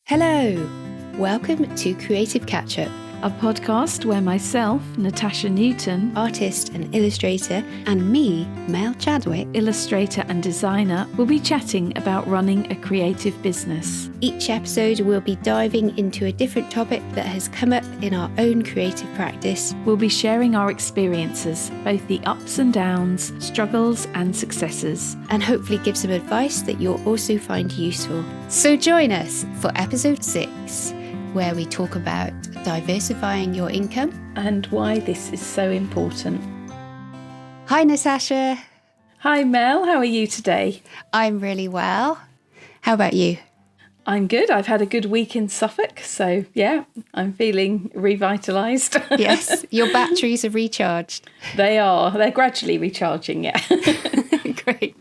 Hello, welcome to Creative Catchup, a podcast where myself, Natasha Newton, artist and illustrator, and me, Mel Chadwick, illustrator and designer, will be chatting about running a creative business. Each episode we'll be diving into a different topic that has come up in our own creative practice. We'll be sharing our experiences, both the ups and downs, struggles and successes, and hopefully give some advice that you'll also find useful. So join us for episode 6, where we talk about diversifying your income and why this is so important. Hi Natasha. Hi Mel, how are you today? I'm really well. How about you? I'm good. I've had a good week in Suffolk, so yeah, I'm feeling revitalised. Yes, your batteries are recharged. They are. They're gradually recharging, yeah. Great.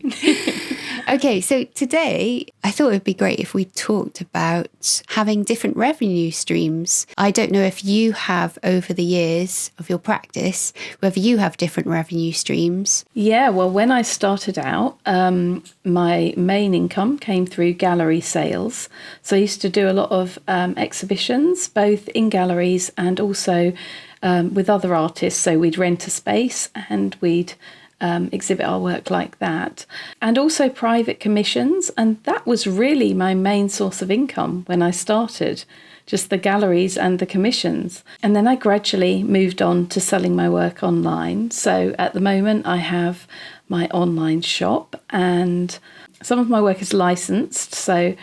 Okay, so today I thought it would be great if we talked about having different revenue streams. I don't know if you have, over the years of your practice, whether you have different revenue streams. Yeah, well, when I started out, my main income came through gallery sales. So I used to do a lot of exhibitions, both in galleries and also with other artists. So we'd rent a space and we'd exhibit our work like that, and also private commissions, and that was really my main source of income when I started, just the galleries and the commissions. And then I gradually moved on to selling my work online. So at the moment I have my online shop and some of my work is licensed, so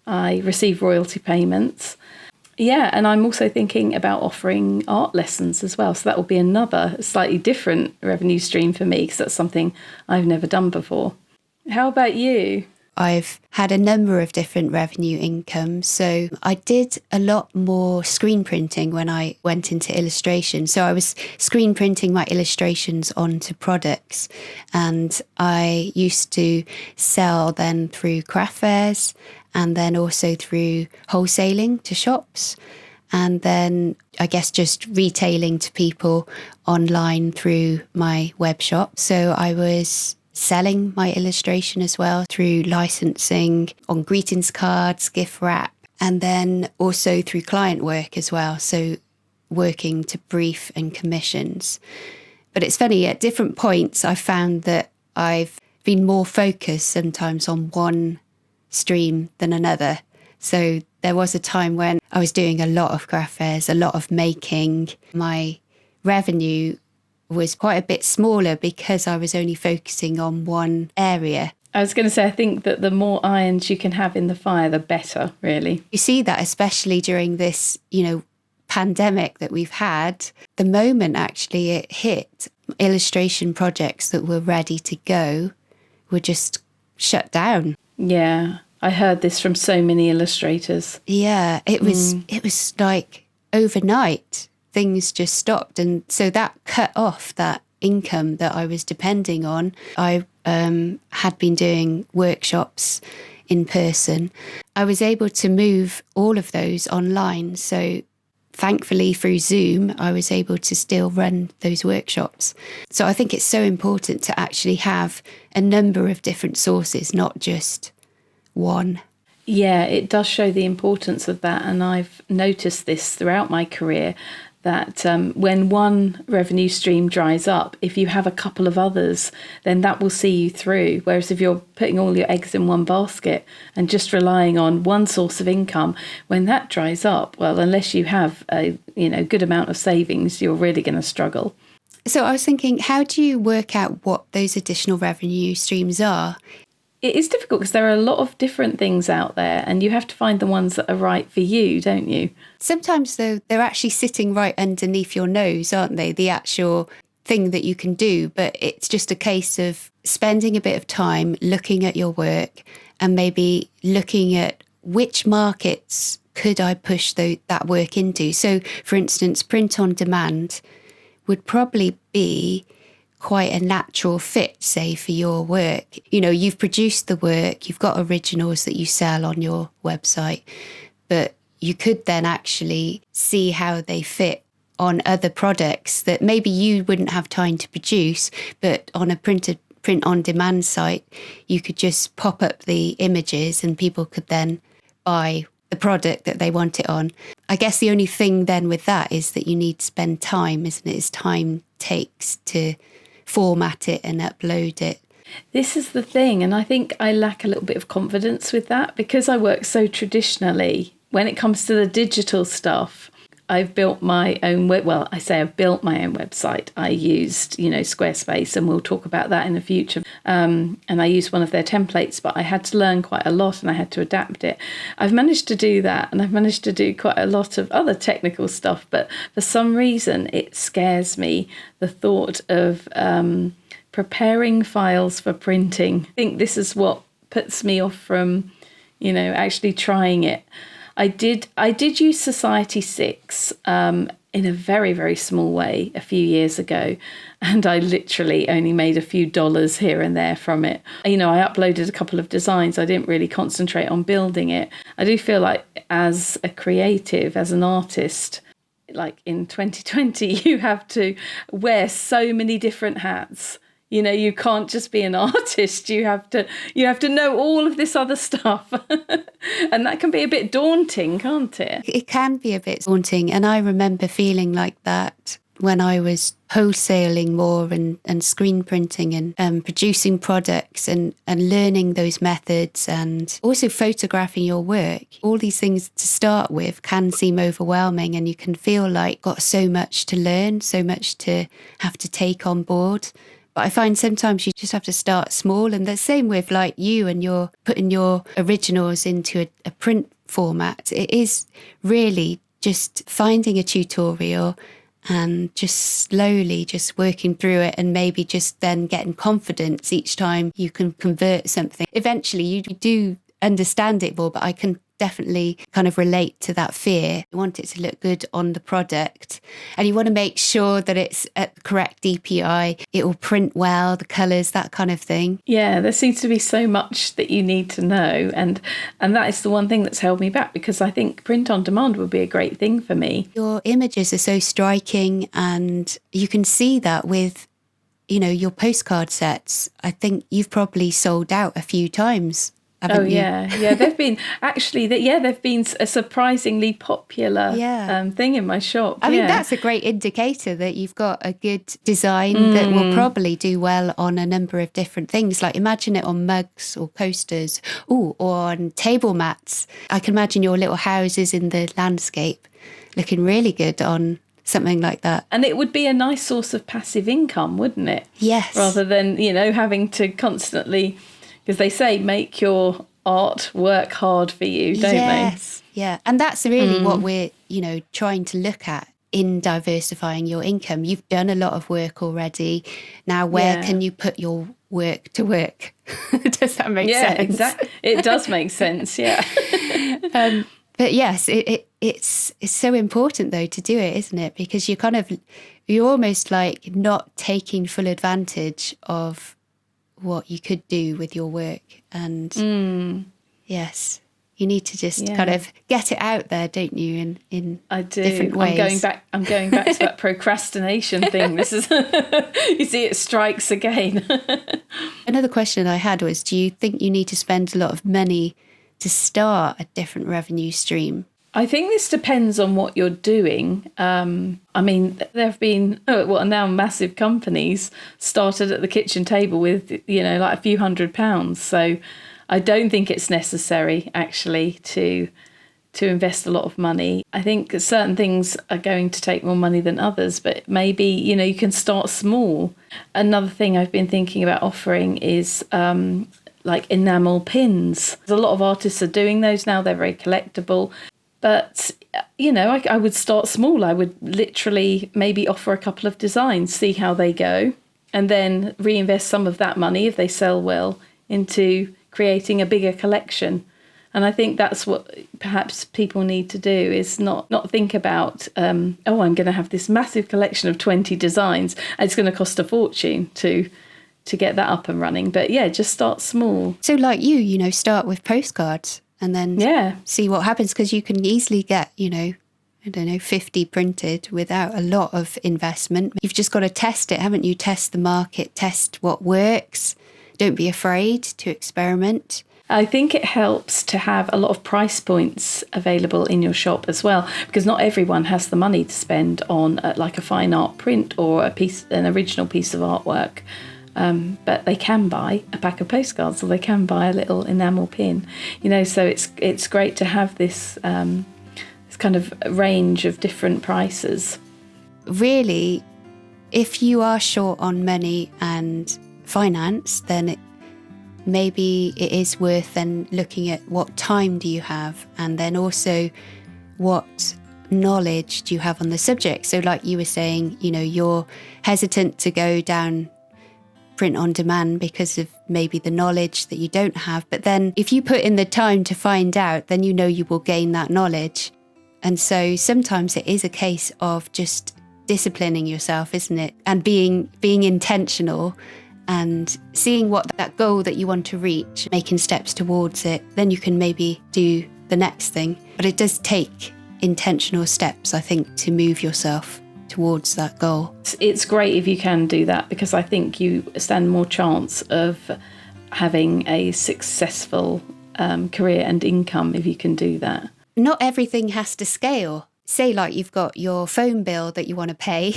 I receive royalty payments. Yeah, and I'm also thinking about offering art lessons as well. So that will be another slightly different revenue stream for me because that's something I've never done before. How about you? I've had a number of different revenue incomes. So I did a lot more screen printing when I went into illustration. So I was screen printing my illustrations onto products, and I used to sell then through craft fairs and then also through wholesaling to shops, and then I guess just retailing to people online through my web shop. So I was selling my illustration as well through licensing on greetings cards, gift wrap, and then also through client work as well. So working to brief and commissions. But it's funny, at different points I found that I've been more focused sometimes on one stream than another. So there was a time when I was doing a lot of craft fairs, a lot of making. My revenue was quite a bit smaller because I was only focusing on one area. I was going to say, I think that the more irons you can have in the fire, the better, really. You see that especially during this, pandemic that we've had. The moment actually it hit, illustration projects that were ready to go were just shut down. Yeah, I heard this from so many illustrators. Yeah, it was like overnight things just stopped, and so that cut off that income that I was depending on. I had been doing workshops in person. I was able to move all of those online, so thankfully through Zoom I was able to still run those workshops. So I think it's so important to actually have a number of different sources, not just one. Yeah, it does show the importance of that, and I've noticed this throughout my career, that when one revenue stream dries up, if you have a couple of others, then that will see you through. Whereas if you're putting all your eggs in one basket and just relying on one source of income, when that dries up, well, unless you have a good amount of savings, you're really going to struggle. So I was thinking, how do you work out what those additional revenue streams are? It is difficult because there are a lot of different things out there and you have to find the ones that are right for you, don't you? Sometimes, though, they're actually sitting right underneath your nose, aren't they? The actual thing that you can do. But it's just a case of spending a bit of time looking at your work and maybe looking at which markets could I push that work into. So, for instance, print on demand would probably be quite a natural fit, say, for your work. You've produced the work, you've got originals that you sell on your website, but you could then actually see how they fit on other products that maybe you wouldn't have time to produce, but on a print on demand site, you could just pop up the images and people could then buy the the product that they want it on. I guess the only thing then with that is that you need to spend time, isn't it? It's time takes to format it and upload it. This is the thing, and I think I lack a little bit of confidence with that because I work so traditionally. When it comes to the digital stuff, I've built my own I've built my own website. I used, Squarespace, and we'll talk about that in the future. And I used one of their templates, but I had to learn quite a lot and I had to adapt it. I've managed to do that, and I've managed to do quite a lot of other technical stuff, but for some reason it scares me, the thought of preparing files for printing. I think this is what puts me off from, actually trying it. I did use Society 6 in a very, very small way a few years ago, and I literally only made a few dollars here and there from it. I uploaded a couple of designs. I didn't really concentrate on building it. I do feel like as a creative, as an artist, like in 2020, you have to wear so many different hats. You can't just be an artist. You have to know all of this other stuff. And that can be a bit daunting, can't it? It can be a bit daunting. And I remember feeling like that when I was wholesaling more and screen printing and producing products and learning those methods and also photographing your work. All these things to start with can seem overwhelming, and you can feel like got so much to learn, so much to have to take on board. But I find sometimes you just have to start small. And the same with like you and you're putting your originals into a print format. It is really just finding a tutorial and just slowly just working through it, and maybe just then getting confidence each time you can convert something. Eventually you do understand it more, but I can definitely kind of relate to that fear. You want it to look good on the product, and you want to make sure that it's at the correct DPI, it will print well, the colours, that kind of thing. Yeah, there seems to be so much that you need to know, and that is the one thing that's held me back, because I think print on demand would be a great thing for me. Your images are so striking, and you can see that with your postcard sets. I think you've probably sold out a few times. Yeah. They've been they've been a surprisingly popular thing in my shop. I mean, that's a great indicator that you've got a good design that will probably do well on a number of different things. Like imagine it on mugs or coasters, or on table mats. I can imagine your little houses in the landscape looking really good on something like that. And it would be a nice source of passive income, wouldn't it? Yes. Rather than, having to constantly... Because they say make your art work hard for you, don't they? Yes, yeah. And that's really what we're, trying to look at in diversifying your income. You've done a lot of work already. Now, where can you put your work to work? Does that make sense? Yeah, exactly. It does make sense, yeah. But yes, it's so important, though, to do it, isn't it? Because you're almost like not taking full advantage of what you could do with your work. And yes, you need to just kind of get it out there, don't you, in I do. different ways. I'm going back to that procrastination thing. This is you see, it strikes again. Another question I had was, do you think you need to spend a lot of money to start a different revenue stream? I think this depends on what you're doing. I mean, there have been, now massive companies started at the kitchen table with, like a few £100s. So I don't think it's necessary, actually, to invest a lot of money. I think certain things are going to take more money than others, but maybe, you can start small. Another thing I've been thinking about offering is like enamel pins. A lot of artists are doing those now. They're very collectible. But, I would start small. I would literally maybe offer a couple of designs, see how they go, and then reinvest some of that money, if they sell well, into creating a bigger collection. And I think that's what perhaps people need to do, is not think about, I'm going to have this massive collection of 20 designs. And it's going to cost a fortune to get that up and running. But yeah, just start small. So like you, start with postcards. And then see what happens, because you can easily get, 50 printed without a lot of investment. You've just got to test it, haven't you? Test the market, test what works. Don't be afraid to experiment. I think it helps to have a lot of price points available in your shop as well, because not everyone has the money to spend on like a fine art print or an original piece of artwork. But they can buy a pack of postcards, or they can buy a little enamel pin, so it's great to have this kind of range of different prices. Really, if you are short on money and finance, then maybe it is worth then looking at what time do you have, and then also what knowledge do you have on the subject. So like you were saying, you're hesitant to go down print on demand because of maybe the knowledge that you don't have. But then if you put in the time to find out, then you will gain that knowledge. And so sometimes it is a case of just disciplining yourself, isn't it? And being intentional and seeing what that goal that you want to reach, making steps towards it. Then you can maybe do the next thing. But it does take intentional steps, I think, to move yourself towards that goal. It's great if you can do that, because I think you stand more chance of having a successful career and income if you can do that. Not everything has to scale. Say like you've got your phone bill that you want to pay.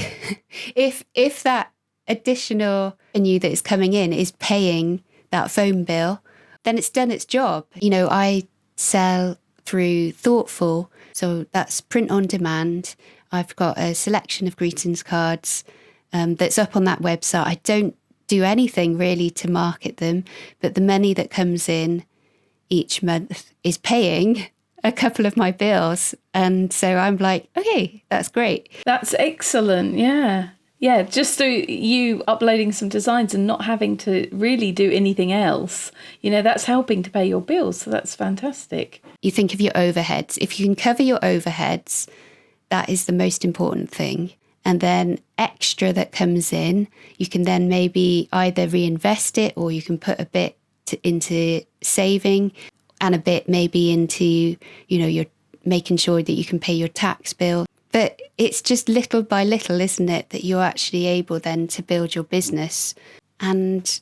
if that additional revenue that is coming in is paying that phone bill, then it's done its job. I sell through Thoughtful, so that's print on demand. I've got a selection of greetings cards that's up on that website. I don't do anything really to market them, but the money that comes in each month is paying a couple of my bills. And so I'm like, okay, that's great. That's excellent. Yeah. Yeah, just through you uploading some designs and not having to really do anything else, that's helping to pay your bills. So that's fantastic. You think of your overheads. If you can cover your overheads, that is the most important thing. And then extra that comes in, you can then maybe either reinvest it, or you can put a bit into saving and a bit maybe into, you're making sure that you can pay your tax bill. But it's just little by little, isn't it, that you're actually able then to build your business and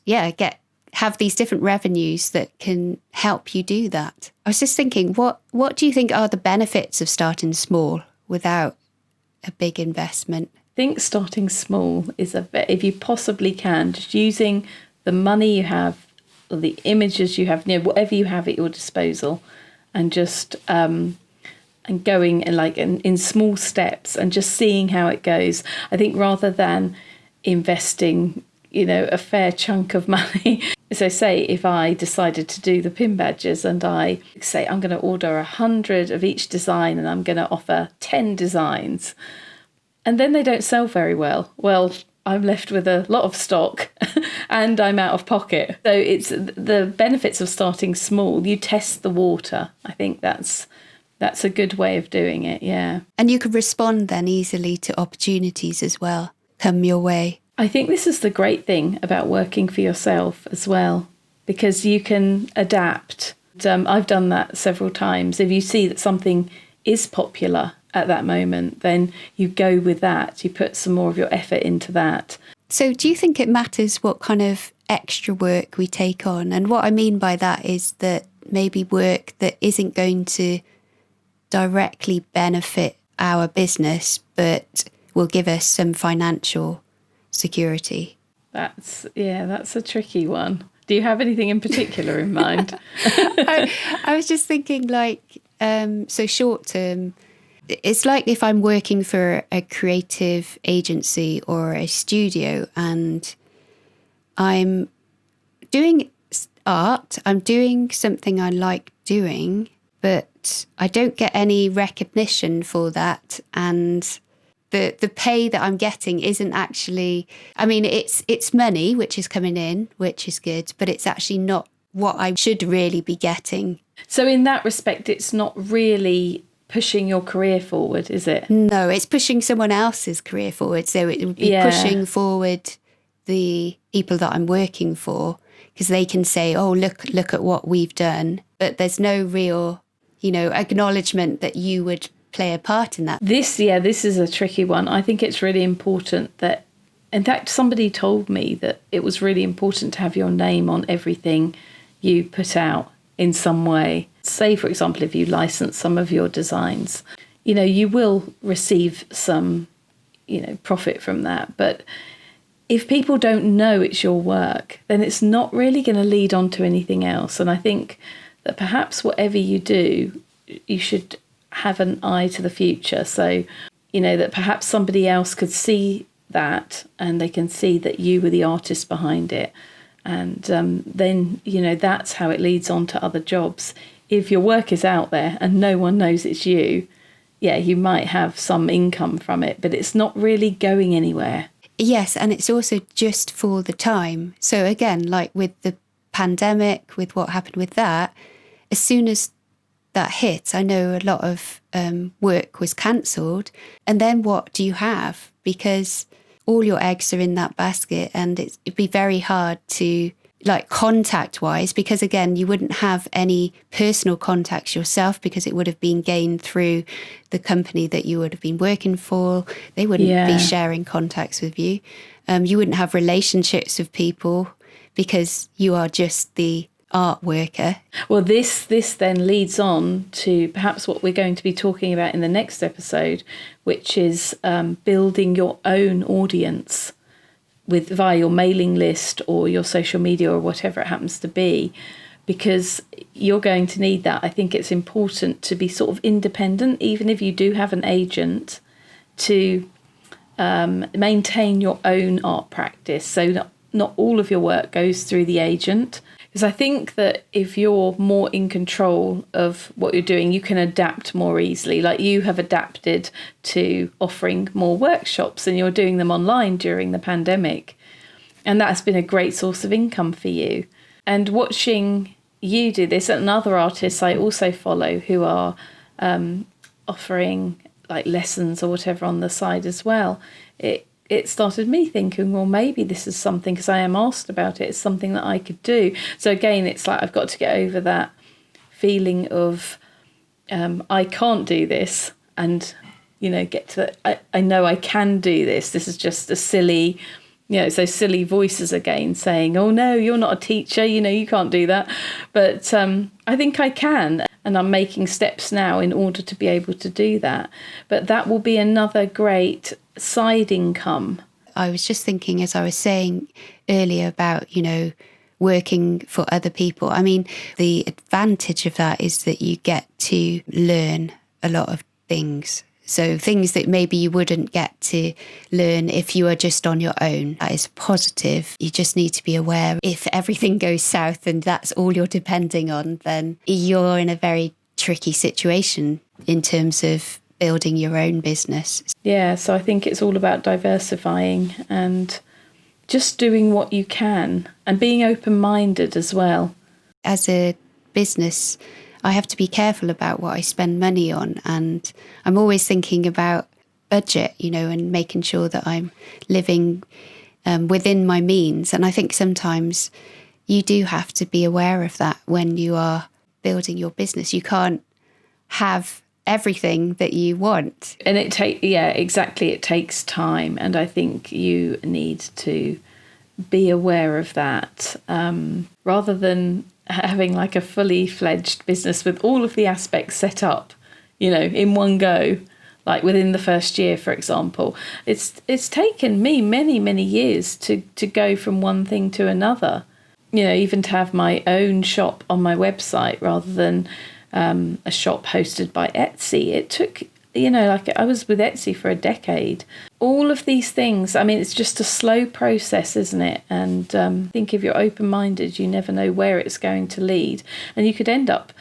have these different revenues that can help you do that. I was just thinking, what do you think are the benefits of starting small without a big investment? I think starting small is if you possibly can, just using the money you have or the images you have, whatever you have at your disposal, and just and going in small steps and just seeing how it goes. I think rather than investing, a fair chunk of money. So say if I decided to do the pin badges and I say I'm going to order 100 of each design and I'm going to offer 10 designs, and then they don't sell very well. Well, I'm left with a lot of stock and I'm out of pocket. So it's the benefits of starting small. You test the water. I think that's a good way of doing it, yeah. And you could respond then easily to opportunities as well, come your way. I think this is the great thing about working for yourself as well, because you can adapt. I've done that several times. If you see that something is popular at that moment, then you go with that. You put some more of your effort into that. So do you think it matters what kind of extra work we take on? And what I mean by that is that maybe work that isn't going to directly benefit our business, but will give us some financial security. That's a tricky one. Do you have anything in particular in mind? I was just thinking so short term, it's like if I'm working for a creative agency or a studio and I'm doing art, I'm doing something I like doing, but I don't get any recognition for that, and the pay that I'm getting isn't actually, it's money which is coming in, which is good, but it's actually not what I should really be getting. So in that respect, it's not really pushing your career forward, is it? No, it's pushing someone else's career forward. So it would be pushing forward the people that I'm working for, because they can say, oh, look at what we've done. But there's no real, acknowledgement that you would play a part in that. This is a tricky one. I think it's really important that, in fact, somebody told me that it was really important to have your name on everything you put out. in some way. Say, for example, if you license some of your designs, you will receive some, profit from that. But if people don't know it's your work, then it's not really going to lead on to anything else. And I think that perhaps whatever you do, you should have an eye to the future. So, that perhaps somebody else could see that, and they can see that you were the artist behind it. And then, that's how it leads on to other jobs. If your work is out there and no one knows it's you, yeah, you might have some income from it, but it's not really going anywhere. Yes, and it's also just for the time. So again, like with the pandemic, with what happened with that, as soon as that hit, I know a lot of work was cancelled. And then what do you have? Because all your eggs are in that basket, and it'd be very hard to, like, contact-wise, because again, you wouldn't have any personal contacts yourself because it would have been gained through the company that you would have been working for. They wouldn't be sharing contacts with you. You wouldn't have relationships with people because you are just the art worker. Well, this then leads on to perhaps what we're going to be talking about in the next episode, which is building your own audience via your mailing list or your social media or whatever it happens to be, because you're going to need that. I think it's important to be sort of independent, even if you do have an agent, to maintain your own art practice. So not all of your work goes through the agent. Because I think that if you're more in control of what you're doing, you can adapt more easily. Like you have adapted to offering more workshops, and you're doing them online during the pandemic. And that's been a great source of income for you. And watching you do this, and other artists I also follow who are offering like lessons or whatever on the side as well, it started me thinking, well, maybe this is something, because I am asked about it, it's something that I could do. So again, it's like I've got to get over that feeling of I can't do this, and, get to I know I can do this. This is just a silly, it's those silly voices again saying, oh, no, you're not a teacher, you can't do that. But I think I can. And I'm making steps now in order to be able to do that. But that will be another great side income. I was just thinking, as I was saying earlier about, working for other people. I mean, the advantage of that is that you get to learn a lot of things. So things that maybe you wouldn't get to learn if you are just on your own. That is positive. You just need to be aware if everything goes south and that's all you're depending on, then you're in a very tricky situation in terms of building your own business. Yeah, so I think it's all about diversifying and just doing what you can and being open-minded as well. As a business, I have to be careful about what I spend money on, and I'm always thinking about budget, and making sure that I'm living within my means. And I think sometimes you do have to be aware of that when you are building your business. You can't have everything that you want. And exactly. It takes time. And I think you need to be aware of that rather than having like a fully fledged business with all of the aspects set up, in one go, like within the first year, for example. It's taken me many, many years to go from one thing to another, even to have my own shop on my website rather than a shop hosted by Etsy. It took, I was with Etsy for a decade. All of these things, I mean, it's just a slow process, isn't it? And I think if you're open-minded, you never know where it's going to lead. And you could end up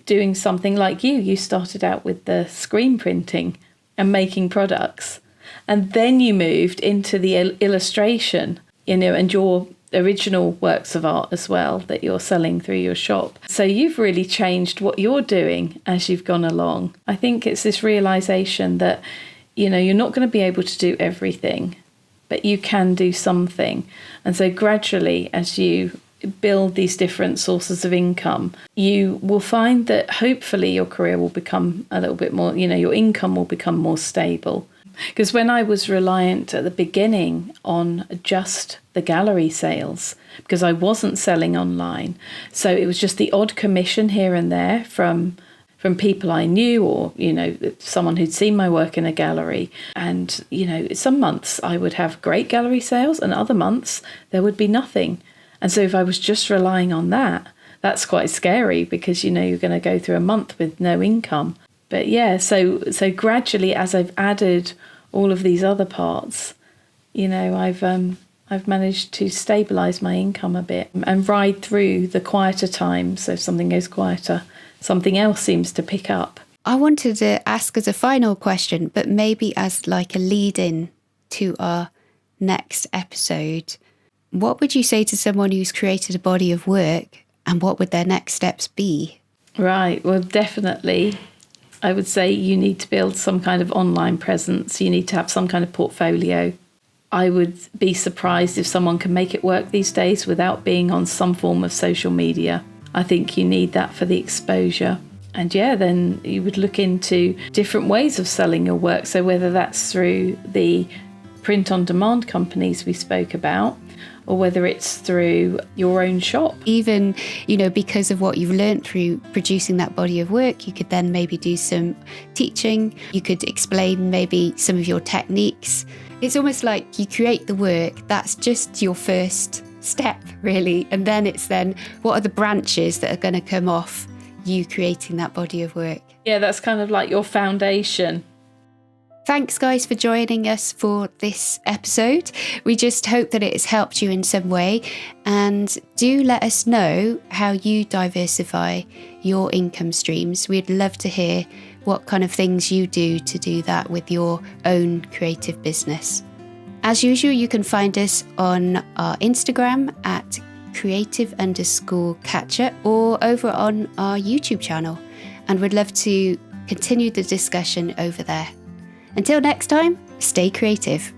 doing something like you started out with the screen printing and making products. And then you moved into the illustration, and your original works of art as well that you're selling through your shop. So you've really changed what you're doing as you've gone along. I think it's this realization that, you're not going to be able to do everything, but you can do something. And so gradually, as you build these different sources of income, you will find that hopefully your career will become a little bit more, your income will become more stable. Because when I was reliant at the beginning on just the gallery sales, because I wasn't selling online, so it was just the odd commission here and there from people I knew, or, someone who'd seen my work in a gallery. And, some months I would have great gallery sales and other months there would be nothing. And so if I was just relying on that, that's quite scary, because, you're going to go through a month with no income. But yeah, so gradually, as I've added all of these other parts, I've managed to stabilise my income a bit and ride through the quieter times. So if something goes quieter, something else seems to pick up. I wanted to ask as a final question, but maybe as like a lead-in to our next episode. What would you say to someone who's created a body of work, and what would their next steps be? Right, well, definitely, I would say you need to build some kind of online presence. You need to have some kind of portfolio. I would be surprised if someone can make it work these days without being on some form of social media. I think you need that for the exposure. And then you would look into different ways of selling your work. So whether that's through the print-on-demand companies we spoke about, or whether it's through your own shop. Even, because of what you've learned through producing that body of work, you could then maybe do some teaching. You could explain maybe some of your techniques. It's almost like you create the work. That's just your first step, really. And then what are the branches that are going to come off you creating that body of work? Yeah, that's kind of like your foundation. Thanks, guys, for joining us for this episode. We just hope that it has helped you in some way. And do let us know how you diversify your income streams. We'd love to hear what kind of things you do to do that with your own creative business. As usual, you can find us on our Instagram at creative_catchup, or over on our YouTube channel. And we'd love to continue the discussion over there. Until next time, stay creative.